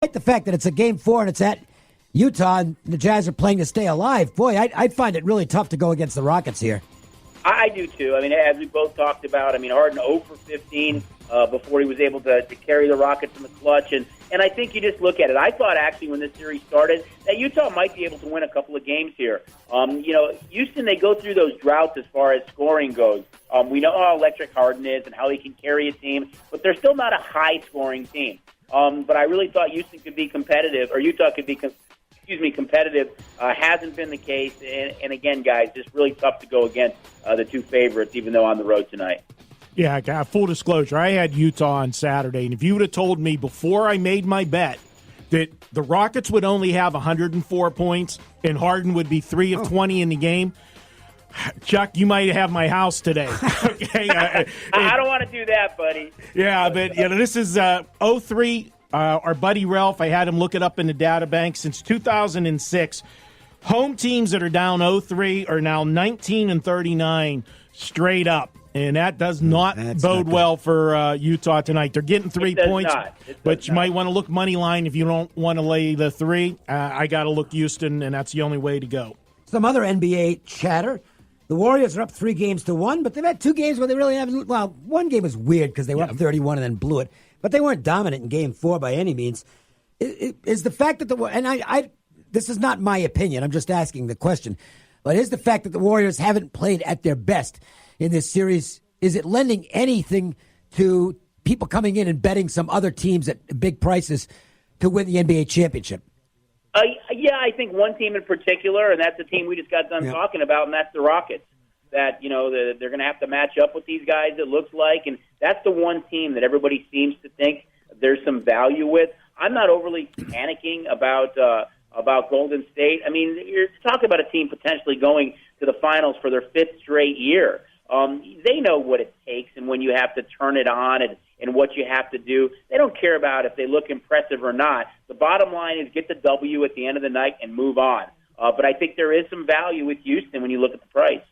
the fact that it's a game 4 and it's at Utah and the Jazz are playing to stay alive, boy, I'd find it really tough to go against the Rockets here. I do, too. I mean, as we both talked about, Harden 0 for 15 before he was able to carry the Rockets in the clutch. And I think you just look at it. I thought, actually, when this series started, that Utah might be able to win a couple of games here. Houston, they go through those droughts as far as scoring goes. We know how electric Harden is and how he can carry a team, but they're still not a high-scoring team. But I really thought Houston could be competitive, or Utah could be competitive. Hasn't been the case. And again, guys, just really tough to go against the two favorites, even though on the road tonight. Yeah, full disclosure, I had Utah on Saturday, and if you would have told me before I made my bet that the Rockets would only have 104 points and Harden would be 3 of 20 in the game, Chuck, you might have my house today. Okay, I don't want to do that, buddy. Yeah, but this is 03. Our buddy Ralph, I had him look it up in the data bank. Since 2006, home teams that are down 0-3 are now 19-39 straight up. And that does not bode well for Utah tonight. They're getting 3 points, but you might want to look money line if you don't want to lay the 3. I got to look Houston, and that's the only way to go. Some other NBA chatter. The Warriors are up 3-1, but they've had 2 games where they really haven't. Well, one game was weird because they were up 31 and then blew it. But they weren't dominant in Game 4 by any means. Is the fact that I this is not my opinion. I'm just asking the question. But is the fact that the Warriors haven't played at their best in this series, is it lending anything to people coming in and betting some other teams at big prices to win the NBA championship? Yeah, I think one team in particular, and that's the team we just got done talking about, and that's the Rockets. That, they're going to have to match up with these guys, it looks like, and that's the one team that everybody seems to think there's some value with. I'm not overly panicking about Golden State. I mean, you're talking about a team potentially going to the finals for their 5th straight year. They know what it takes and when you have to turn it on and what you have to do. They don't care about if they look impressive or not. The bottom line is get the W at the end of the night and move on. But I think there is some value with Houston when you look at the price.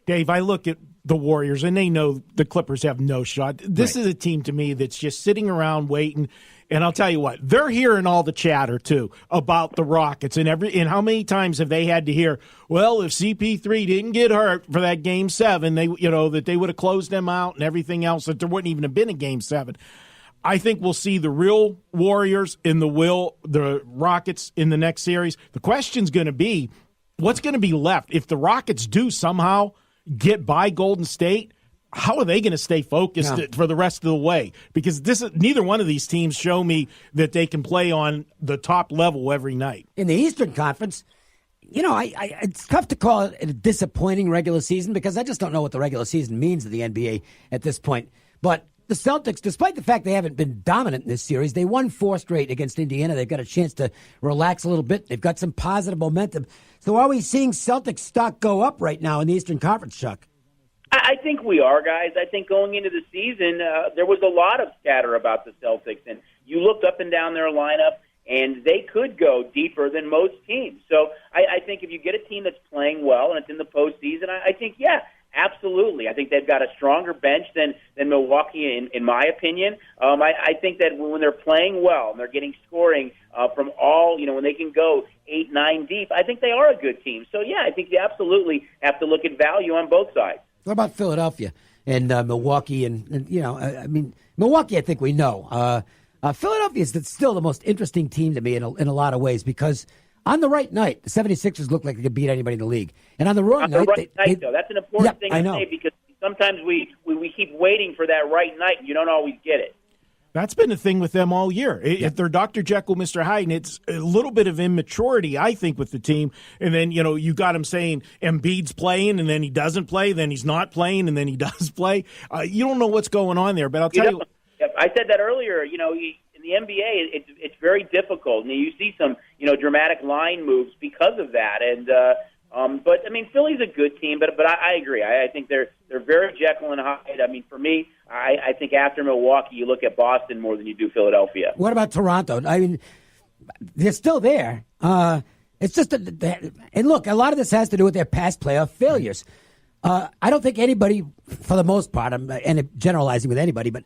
Dave, I look at the Warriors, and they know the Clippers have no shot. This is a team, to me, that's just sitting around waiting. And I'll tell you what, they're hearing all the chatter, too, about the Rockets. And how many times have they had to hear, well, if CP3 didn't get hurt for that Game 7, that they would have closed them out and everything else, that there wouldn't even have been a Game 7. I think we'll see the real Warriors in the Rockets in the next series. The question's going to be, what's going to be left? If the Rockets do somehow get by Golden State, how are they going to stay focused for the rest of the way? Because neither one of these teams show me that they can play on the top level every night. In the Eastern Conference, it's tough to call it a disappointing regular season because I just don't know what the regular season means to the NBA at this point. But the Celtics, despite the fact they haven't been dominant in this series, they won 4 straight against Indiana. They've got a chance to relax a little bit. They've got some positive momentum. So are we seeing Celtics stock go up right now in the Eastern Conference, Chuck? I think we are, guys. I think going into the season, there was a lot of scatter about the Celtics, and you looked up and down their lineup, and they could go deeper than most teams. So I think if you get a team that's playing well and it's in the postseason, I think, absolutely. I think they've got a stronger bench than Milwaukee, in my opinion. I think that when they're playing well and they're getting scoring from all, when they can go 8-9 deep, I think they are a good team. So, I think you absolutely have to look at value on both sides. What about Philadelphia and Milwaukee? Milwaukee, I think we know. Philadelphia is still the most interesting team to me in a lot of ways because on the right night, the 76ers look like they could beat anybody in the league. And on the wrong night, though, that's an important thing to say because sometimes we keep waiting for that right night and you don't always get it. That's been the thing with them all year. If they're Dr. Jekyll, Mr. Hyde, and it's a little bit of immaturity, I think, with the team. And then, you got him saying Embiid's playing, and then he doesn't play, then he's not playing, and then he does play. You don't know what's going on there, but I'll tell you. I said that earlier, in the NBA, it's very difficult. And you see some, dramatic line moves because of that. And but Philly's a good team, but I agree. I think they're very Jekyll and Hyde. For me, I think after Milwaukee, you look at Boston more than you do Philadelphia. What about Toronto? They're still there. It's just and look, a lot of this has to do with their past playoff failures. I don't think anybody, for the most part, and generalizing with anybody, but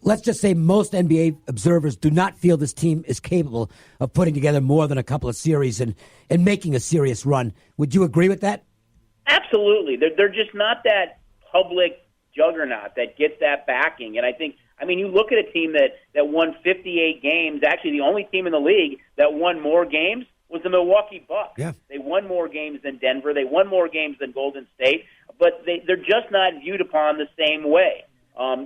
let's just say most NBA observers do not feel this team is capable of putting together more than a couple of series and making a serious run. Would you agree with that? Absolutely. They're just not that public juggernaut that gets that backing. And I mean, you look at a team that won 58 games. Actually, the only team in the league that won more games was the Milwaukee Bucks. Yeah. They won more games than Denver. They won more games than Golden State. But they're just not viewed upon the same way.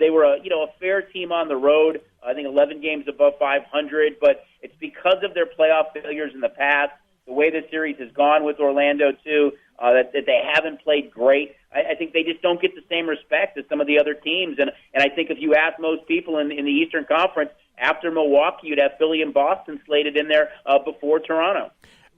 They were a fair team on the road. I think 11 games above 500. But it's because of their playoff failures in the past, the way the series has gone with Orlando too, that they haven't played great. I think they just don't get the same respect as some of the other teams. And I think if you ask most people in the Eastern Conference, after Milwaukee, you'd have Philly and Boston slated in there before Toronto.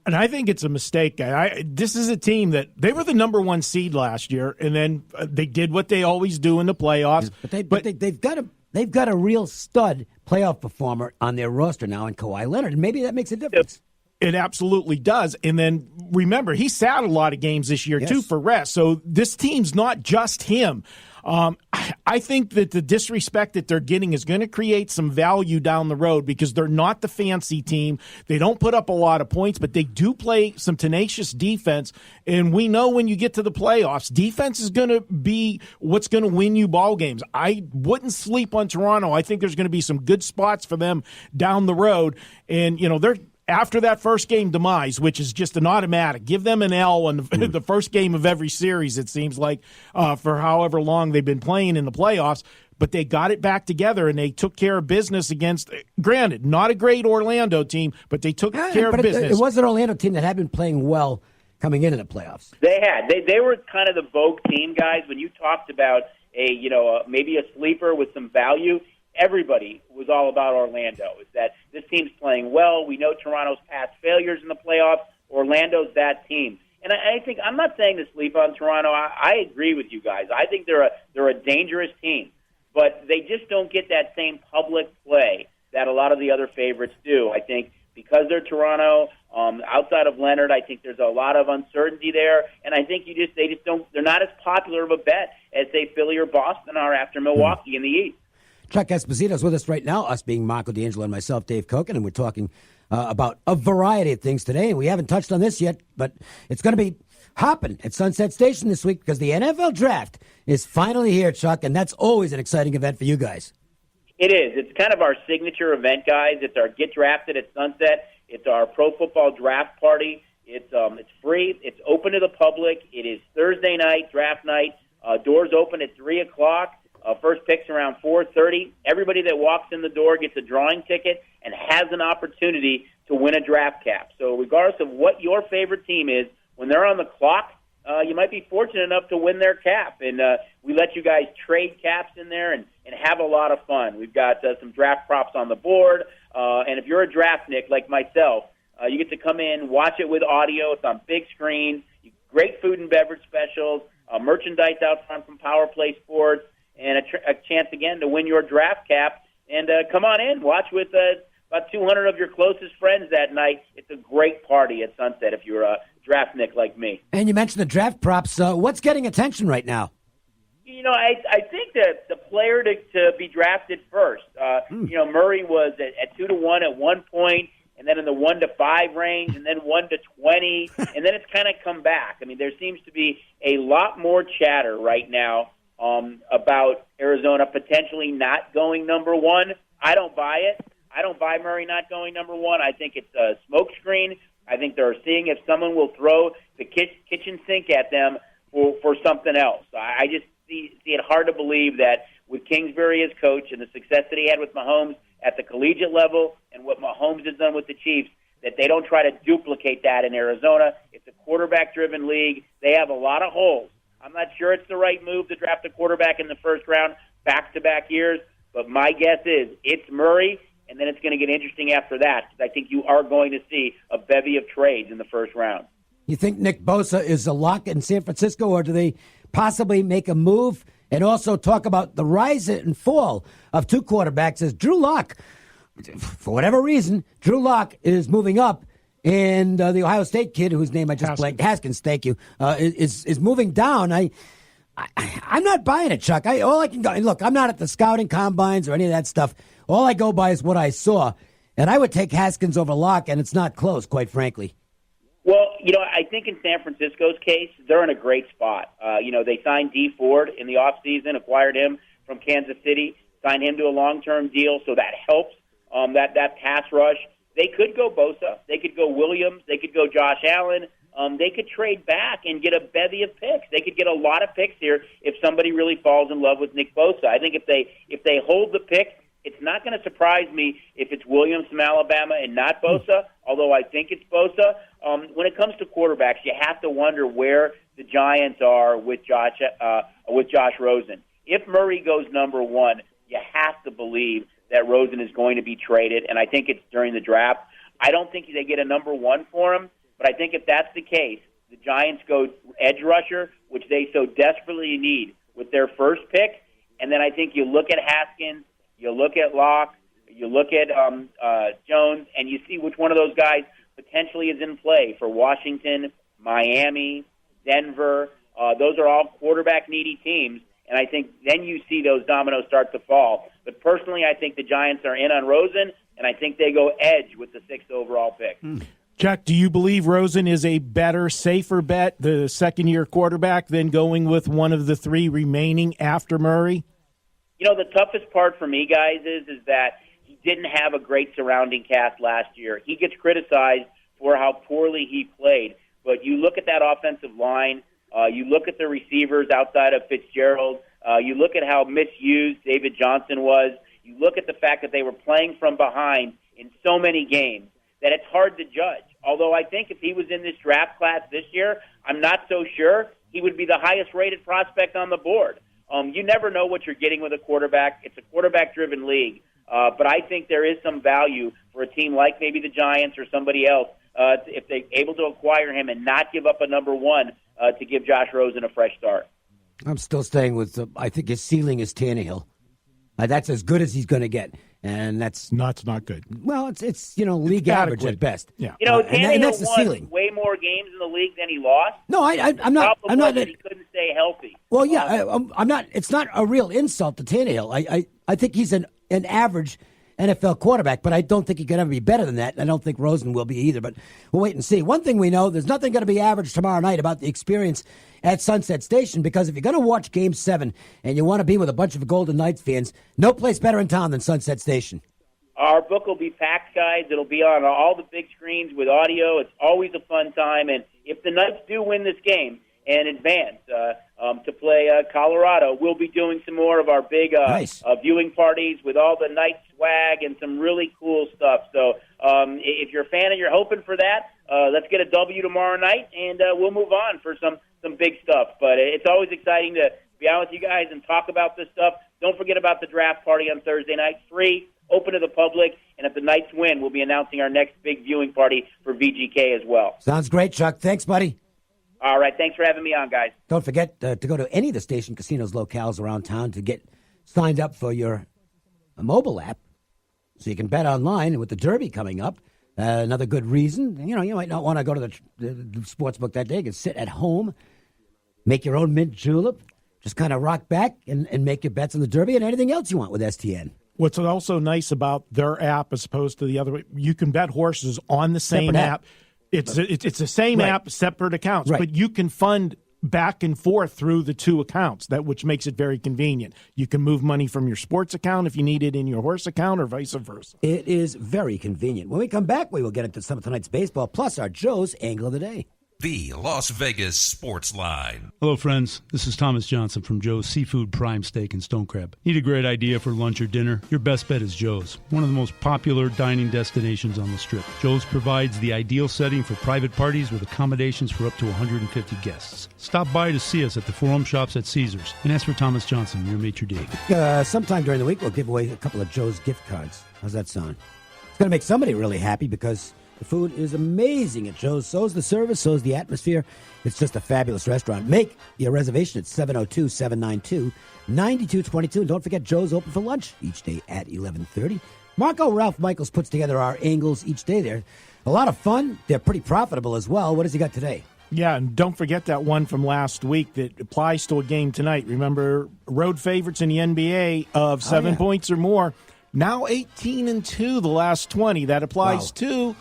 And I think it's a mistake. This is a team that they were the number one seed last year, and then they did what they always do in the playoffs. But they've got a real stud playoff performer on their roster now in Kawhi Leonard, and maybe that makes a difference. It absolutely does. And then remember, he sat a lot of games this year, too, for rest. So this team's not just him. I think that the disrespect that they're getting is going to create some value down the road because they're not the fancy team. They don't put up a lot of points, but they do play some tenacious defense. And we know when you get to the playoffs, defense is going to be what's going to win you ball games. I wouldn't sleep on Toronto. I think there's going to be some good spots for them down the road. And, they're after that first game demise, which is just an automatic, give them an L on the first game of every series, it seems like, for however long they've been playing in the playoffs. But they got it back together, and they took care of business against, granted, not a great Orlando team, but they took care of business. It was an Orlando team that had been playing well coming into the playoffs. They were kind of the vogue team, guys. When you talked about maybe a sleeper with some value, everybody was all about Orlando. Is that this team's playing well. We know Toronto's past failures in the playoffs. Orlando's that team. And I think, I'm not saying to sleep on Toronto. I agree with you guys. I think they're a dangerous team. But they just don't get that same public play that a lot of the other favorites do. I think because they're Toronto, outside of Leonard, I think there's a lot of uncertainty there. And I think they're not as popular of a bet as, say, Philly or Boston are after Milwaukee in the East. Chuck Esposito is with us right now, us being Marco DAngelo and myself, Dave Cokin, and we're talking about a variety of things today. And we haven't touched on this yet, but it's going to be hopping at Sunset Station this week because the NFL Draft is finally here, Chuck, and that's always an exciting event for you guys. It is. It's kind of our signature event, guys. It's our Get Drafted at Sunset. It's our pro football draft party. It's free. It's open to the public. It is Thursday night, draft night. Doors open at 3 o'clock. First pick's around 4:30. Everybody that walks in the door gets a drawing ticket and has an opportunity to win a draft cap. So regardless of what your favorite team is, when they're on the clock, you might be fortunate enough to win their cap. And we let you guys trade caps in there and have a lot of fun. We've got some draft props on the board. And if you're a draftnik like myself, you get to come in, watch it with audio. It's on big screen. Great food and beverage specials, merchandise out front from Power Play Sports, and a chance again to win your draft cap. And come on in, watch with about 200 of your closest friends that night. It's a great party at Sunset if you're a draftnik like me. And you mentioned the draft props. What's getting attention right now? I think that the player to be drafted first. Murray was at 2-1 at one point, and then in the 1 to 5 range, and then 1 to 20, and then it's kind of come back. I mean, there seems to be a lot more chatter right now about Arizona potentially not going number one. I don't buy it. I don't buy Murray not going number one. I think it's a smokescreen. I think they're seeing if someone will throw the kitchen sink at them for something else. I just see it hard to believe that with Kingsbury as coach and the success that he had with Mahomes at the collegiate level and what Mahomes has done with the Chiefs, that they don't try to duplicate that in Arizona. It's a quarterback-driven league. They have a lot of holes. I'm not sure it's the right move to draft a quarterback in the first round back-to-back years, but my guess is it's Murray, and then it's going to get interesting after that because I think you are going to see a bevy of trades in the first round. You think Nick Bosa is a lock in San Francisco, or do they possibly make a move and also talk about the rise and fall of two quarterbacks as Drew Lock, for whatever reason, Drew Lock is moving up, and the Ohio State kid, whose name I just blanked, Haskins, thank you, is moving down. I'm not buying it, Chuck. All I can go, look, I'm not at the scouting combines or any of that stuff. All I go by is what I saw. And I would take Haskins over Locke, and it's not close, quite frankly. Well, I think in San Francisco's case, they're in a great spot. They signed Dee Ford in the offseason, acquired him from Kansas City, signed him to a long-term deal, so that helps that pass rush. They could go Bosa. They could go Williams. They could go Josh Allen. They could trade back and get a bevy of picks. They could get a lot of picks here if somebody really falls in love with Nick Bosa. I think if they hold the pick, it's not going to surprise me if it's Williams from Alabama and not Bosa, although I think it's Bosa. When it comes to quarterbacks, you have to wonder where the Giants are with Josh Rosen. If Murray goes number one, you have to believe that Rosen is going to be traded, and I think it's during the draft. I don't think they get a number one for him, but I think if that's the case, the Giants go edge rusher, which they so desperately need with their first pick, and then I think you look at Haskins, you look at Locke, you look at Jones, and you see which one of those guys potentially is in play for Washington, Miami, Denver. Those are all quarterback-needy teams, and I think then you see those dominoes start to fall. But personally, I think the Giants are in on Rosen, and I think they go edge with the 6th overall pick. Chuck, do you believe Rosen is a better, safer bet, the second-year quarterback, than going with one of the three remaining after Murray? The toughest part for me, guys, is that he didn't have a great surrounding cast last year. He gets criticized for how poorly he played. But you look at that offensive line, you look at the receivers outside of Fitzgerald, you look at how misused David Johnson was, you look at the fact that they were playing from behind in so many games that it's hard to judge. Although I think if he was in this draft class this year, I'm not so sure he would be the highest-rated prospect on the board. You never know what you're getting with a quarterback. It's a quarterback-driven league. But I think there is some value for a team like maybe the Giants or somebody else if they're able to acquire him and not give up a number one to give Josh Rosen a fresh start. I'm still staying with I think his ceiling is Tannehill. That's as good as he's going to get. And that's not good. Well, it's league average at best. Yeah. Tannehill won won way more games in the league than he lost. No, I'm not. I'm not. He couldn't stay healthy. Well, yeah, I'm not. It's not a real insult to Tannehill. I think he's an average NFL quarterback, but I don't think he can ever be better than that. And I don't think Rosen will be either. But we'll wait and see. One thing we know: there's nothing going to be average tomorrow night about the experience at Sunset Station, because if you're going to watch Game 7 and you want to be with a bunch of Golden Knights fans, no place better in town than Sunset Station. Our book will be packed, guys. It'll be on all the big screens with audio. It's always a fun time. And if the Knights do win this game and advance to play Colorado, we'll be doing some more of our big viewing parties with all the Knights swag and some really cool stuff. So if you're a fan and you're hoping for that, let's get a W tomorrow night, and we'll move on for some big stuff. But it's always exciting to be out with you guys and talk about this stuff. Don't forget about the draft party on Thursday night, free, open to the public, and if the Knights win, we'll be announcing our next big viewing party for VGK as well. Sounds great, Chuck. Thanks, buddy. All right, thanks for having me on, guys. Don't forget to go to any of the station casinos locales around town to get signed up for your mobile app so you can bet online. And with the Derby coming up, another good reason, you might not want to go to the sportsbook that day. You can sit at home, make your own mint julep, just kind of rock back and make your bets on the Derby and anything else you want with STN. What's also nice about their app as opposed to the other way, you can bet horses on the same app. It's the same app, separate accounts, but you can fund back and forth through the two accounts, which makes it very convenient. You can move money from your sports account if you need it in your horse account or vice versa. It is very convenient. When we come back, we will get into some of tonight's baseball, plus our Joe's Angle of the Day. The Las Vegas Sportsline. Hello, friends. This is Thomas Johnson from Joe's Seafood Prime Steak and Stone Crab. Need a great idea for lunch or dinner? Your best bet is Joe's, one of the most popular dining destinations on the Strip. Joe's provides the ideal setting for private parties with accommodations for up to 150 guests. Stop by to see us at the Forum Shops at Caesars and ask for Thomas Johnson, your maitre d'. Sometime during the week, we'll give away a couple of Joe's gift cards. How's that sound? It's going to make somebody really happy because the food is amazing at Joe's. So is the service. So is the atmosphere. It's just a fabulous restaurant. Make your reservation at 702-792-9222. And don't forget, Joe's open for lunch each day at 11:30. Marco Ralph Michaels puts together our angles each day. They're a lot of fun. They're pretty profitable as well. What has he got today? Yeah, and don't forget that one from last week that applies to a game tonight. Remember, road favorites in the NBA of 7 points or more. Now 18-2 the last 20. That applies to